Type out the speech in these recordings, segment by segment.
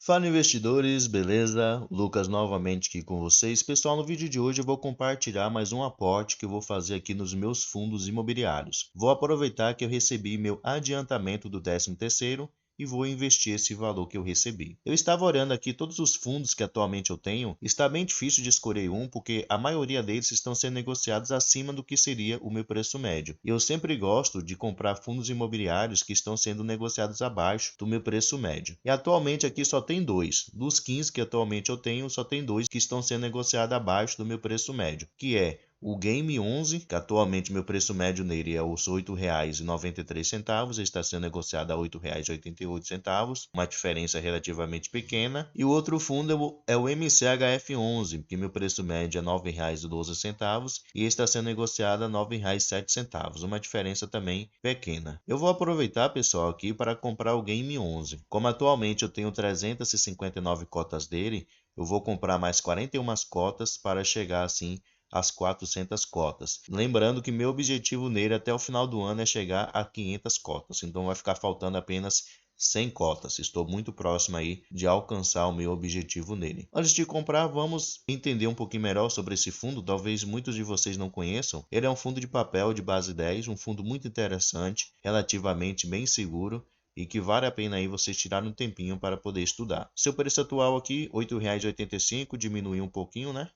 Fala investidores, beleza? Lucas novamente aqui com vocês. Pessoal, no vídeo de hoje eu vou compartilhar mais um aporte que eu vou fazer aqui nos meus fundos imobiliários. Vou aproveitar que eu recebi meu adiantamento do 13º e vou investir esse valor que eu recebi. Eu estava olhando aqui todos os fundos que atualmente eu tenho. Está bem difícil de escolher um porque a maioria deles estão sendo negociados acima do que seria o meu preço médio. Eu sempre gosto de comprar fundos imobiliários que estão sendo negociados abaixo do meu preço médio. E atualmente aqui só tem dois. Dos 15 que atualmente eu tenho, só tem dois que estão sendo negociados abaixo do meu preço médio, que é o Game 11, que atualmente meu preço médio nele é os R$ 8,93, está sendo negociado a R$ 8,88, uma diferença relativamente pequena. E o outro fundo é o MCHF11, que meu preço médio é R$ 9,12 e está sendo negociado a R$ 9,07, uma diferença também pequena. Eu vou aproveitar, pessoal, aqui para comprar o Game 11. Como atualmente eu tenho 359 cotas dele, eu vou comprar mais 41 cotas para chegar assim as 400 cotas. Lembrando que meu objetivo nele até o final do ano é chegar a 500 cotas, então vai ficar faltando apenas 100 cotas. Estou muito próximo aí de alcançar o meu objetivo nele. Antes de comprar, vamos entender um pouquinho melhor sobre esse fundo. Talvez muitos de vocês não conheçam. Ele é um fundo de papel de base 10, um fundo muito interessante, relativamente bem seguro, e que vale a pena aí vocês tirarem um tempinho para poder estudar. Seu preço atual aqui, R$ 8,85, diminuiu um pouquinho, né?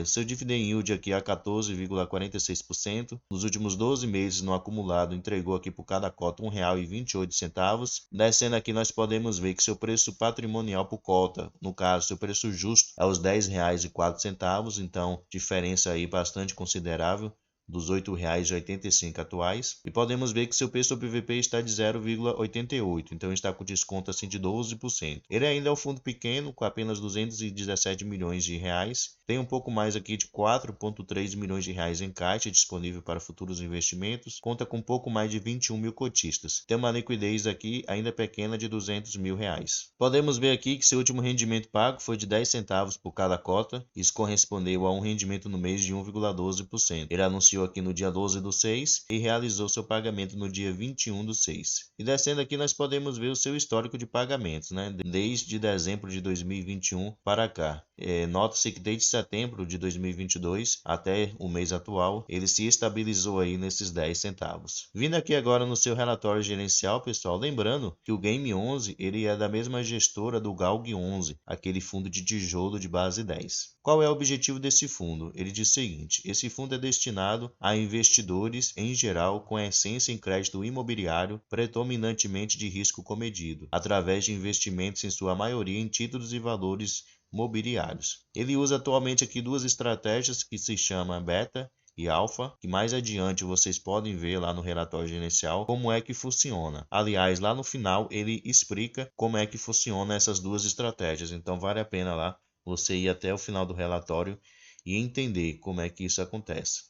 Seu dividend yield aqui a 14,46%. Nos últimos 12 meses no acumulado entregou aqui por cada cota R$ 1,28. Descendo aqui nós podemos ver que seu preço patrimonial por cota, no caso seu preço justo, é os R$ 10,04, então diferença aí bastante considerável dos R$ 8,85 atuais, e podemos ver que seu P sobre VP está de 0,88, então está com desconto assim de 12%. Ele ainda é um fundo pequeno, com apenas 217 milhões de reais, tem um pouco mais aqui de 4,3 milhões de reais em caixa disponível para futuros investimentos, conta com um pouco mais de 21 mil cotistas, tem uma liquidez aqui ainda pequena de 200 mil reais. Podemos ver aqui que seu último rendimento pago foi de 10 centavos por cada cota, isso correspondeu a um rendimento no mês de 1,12%. Ele anunciou aqui no dia 12/6 e realizou seu pagamento no dia 21/6. E descendo aqui nós podemos ver o seu histórico de pagamentos, né? Desde dezembro de 2021 para cá. Nota-se que desde setembro de 2022 até o mês atual, ele se estabilizou aí nesses 10 centavos. Vindo aqui agora no seu relatório gerencial, pessoal, lembrando que o Game 11 ele é da mesma gestora do Galg 11, aquele fundo de tijolo de base 10. Qual é o objetivo desse fundo? Ele diz o seguinte: esse fundo é destinado a investidores em geral com essência em crédito imobiliário, predominantemente de risco comedido, através de investimentos em sua maioria em títulos e valores mobiliários. Ele usa atualmente aqui duas estratégias que se chamam Beta e Alpha, que mais adiante vocês podem ver lá no relatório gerencial como é que funciona. Aliás, lá no final ele explica como é que funciona essas duas estratégias, então vale a pena lá você ir até o final do relatório e entender como é que isso acontece.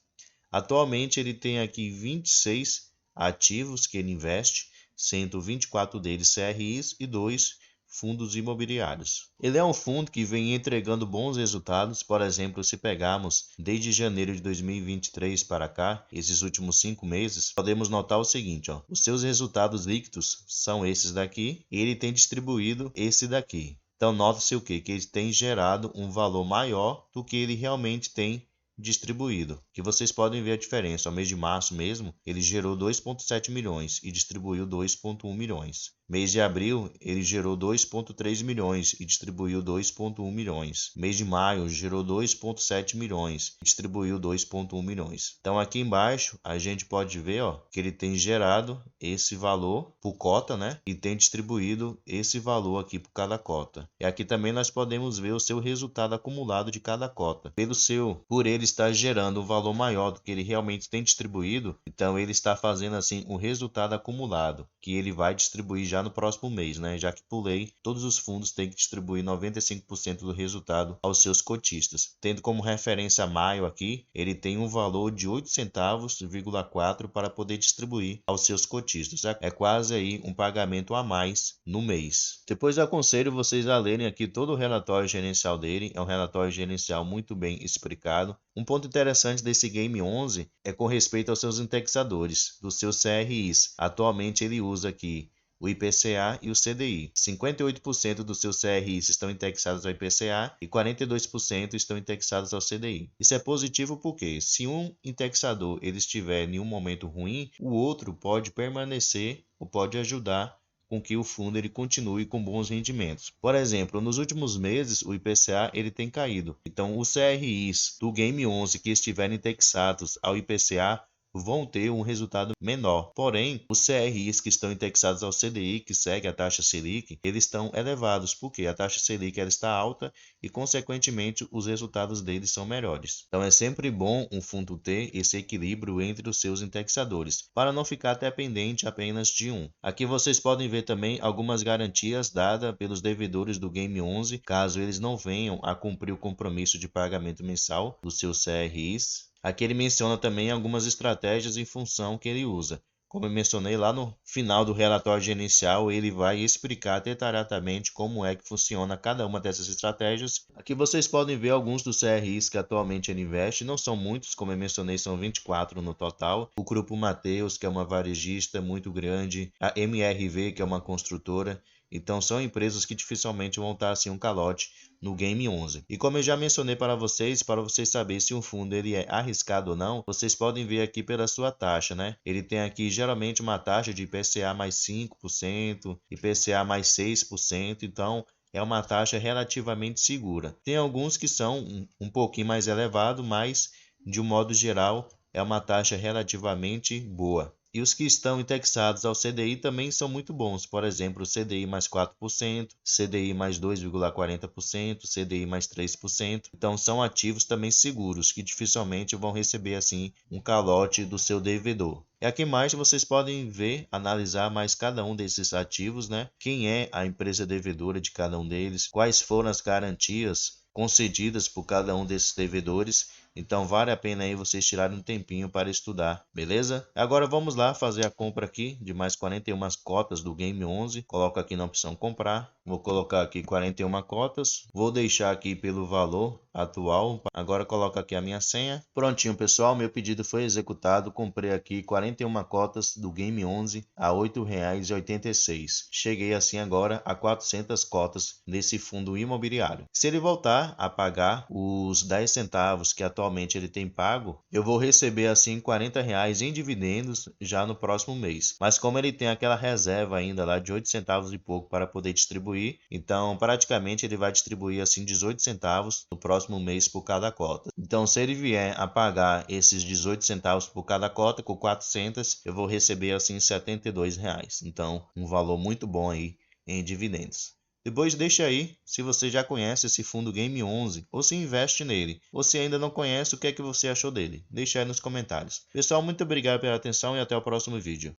Atualmente ele tem aqui 26 ativos que ele investe, sendo 24 deles CRIs e 2 fundos imobiliários. Ele é um fundo que vem entregando bons resultados. Por exemplo, se pegarmos desde janeiro de 2023 para cá, esses últimos 5 meses, podemos notar o seguinte, ó, os seus resultados líquidos são esses daqui e ele tem distribuído esse daqui. Então, nota-se o quê? Que ele tem gerado um valor maior do que ele realmente tem distribuído, que vocês podem ver a diferença. Ao mês de março mesmo, ele gerou 2,7 milhões e distribuiu 2,1 milhões. Mês de abril, ele gerou 2,3 milhões e distribuiu 2,1 milhões. Mês de maio, gerou 2,7 milhões e distribuiu 2,1 milhões. Então, aqui embaixo, a gente pode ver, ó, que ele tem gerado esse valor por cota, né? E tem distribuído esse valor aqui por cada cota. E aqui também nós podemos ver o seu resultado acumulado de cada cota. Por ele estar gerando um valor maior do que ele realmente tem distribuído, então ele está fazendo assim um resultado acumulado, que ele vai distribuir já no próximo mês, né? Já que por lei, todos os fundos têm que distribuir 95% do resultado aos seus cotistas. Tendo como referência maio aqui, ele tem um valor de 8 centavos,4 para poder distribuir aos seus cotistas. É quase aí um pagamento a mais no mês. Depois eu aconselho vocês a lerem aqui todo o relatório gerencial dele. É um relatório gerencial muito bem explicado. Um ponto interessante desse Game 11 é com respeito aos seus indexadores, dos seus CRIs. Atualmente ele usa aqui o IPCA e o CDI. 58% dos seus CRIs estão indexados ao IPCA e 42% estão indexados ao CDI. Isso é positivo porque, se um indexador ele estiver em um momento ruim, o outro pode permanecer ou pode ajudar com que o fundo ele continue com bons rendimentos. Por exemplo, nos últimos meses o IPCA ele tem caído. Então, os CRIs do Game 11 que estiverem indexados ao IPCA vão ter um resultado menor. Porém, os CRIs que estão indexados ao CDI, que segue a taxa Selic, eles estão elevados, porque a taxa Selic ela está alta e, consequentemente, os resultados deles são melhores. Então, é sempre bom um fundo ter esse equilíbrio entre os seus indexadores, para não ficar dependente apenas de um. Aqui vocês podem ver também algumas garantias dadas pelos devedores do Game 11, caso eles não venham a cumprir o compromisso de pagamento mensal dos seus CRIs. Aqui ele menciona também algumas estratégias em função que ele usa. Como eu mencionei lá no final do relatório gerencial, ele vai explicar detalhadamente como é que funciona cada uma dessas estratégias. Aqui vocês podem ver alguns dos CRIs que atualmente ele investe, não são muitos, como eu mencionei, são 24 no total. O Grupo Mateus, que é uma varejista muito grande, a MRV, que é uma construtora. Então são empresas que dificilmente vão estar assim um calote no Game 11. E como eu já mencionei para vocês saberem se um fundo ele é arriscado ou não, vocês podem ver aqui pela sua taxa, né? Ele tem aqui geralmente uma taxa de IPCA mais 5%, IPCA mais 6%, então é uma taxa relativamente segura. Tem alguns que são um pouquinho mais elevado, mas de um modo geral é uma taxa relativamente boa. E os que estão indexados ao CDI também são muito bons. Por exemplo, o CDI mais 4%, CDI mais 2,40%, CDI mais 3%. Então são ativos também seguros, que dificilmente vão receber assim um calote do seu devedor. E aqui mais vocês podem ver, analisar mais cada um desses ativos, né? Quem é a empresa devedora de cada um deles, quais foram as garantias concedidas por cada um desses devedores. Então vale a pena aí vocês tirarem um tempinho para estudar, beleza? Agora vamos lá fazer a compra aqui de mais 41 cotas do Game 11. Coloco aqui na opção comprar. Vou colocar aqui 41 cotas. Vou deixar aqui pelo valor atual. Agora coloco aqui a minha senha. Prontinho, pessoal. Meu pedido foi executado. Comprei aqui 41 cotas do Game 11 a R$ 8,86. Cheguei assim agora a 400 cotas nesse fundo imobiliário. Se ele voltar a pagar os 10 centavos que atualmente ele tem pago, eu vou receber assim R$ 40 em dividendos já no próximo mês. Mas como ele tem aquela reserva ainda lá de 8 centavos e pouco para poder distribuir, então praticamente ele vai distribuir assim 18 centavos no próximo mês por cada cota. Então se ele vier a pagar esses 18 centavos por cada cota, com 400, eu vou receber assim R$ 72. Então um valor muito bom aí em dividendos. Depois deixa aí se você já conhece esse fundo Game 11 ou se investe nele. Ou se ainda não conhece, o que é que você achou dele? Deixa aí nos comentários. Pessoal, muito obrigado pela atenção e até o próximo vídeo.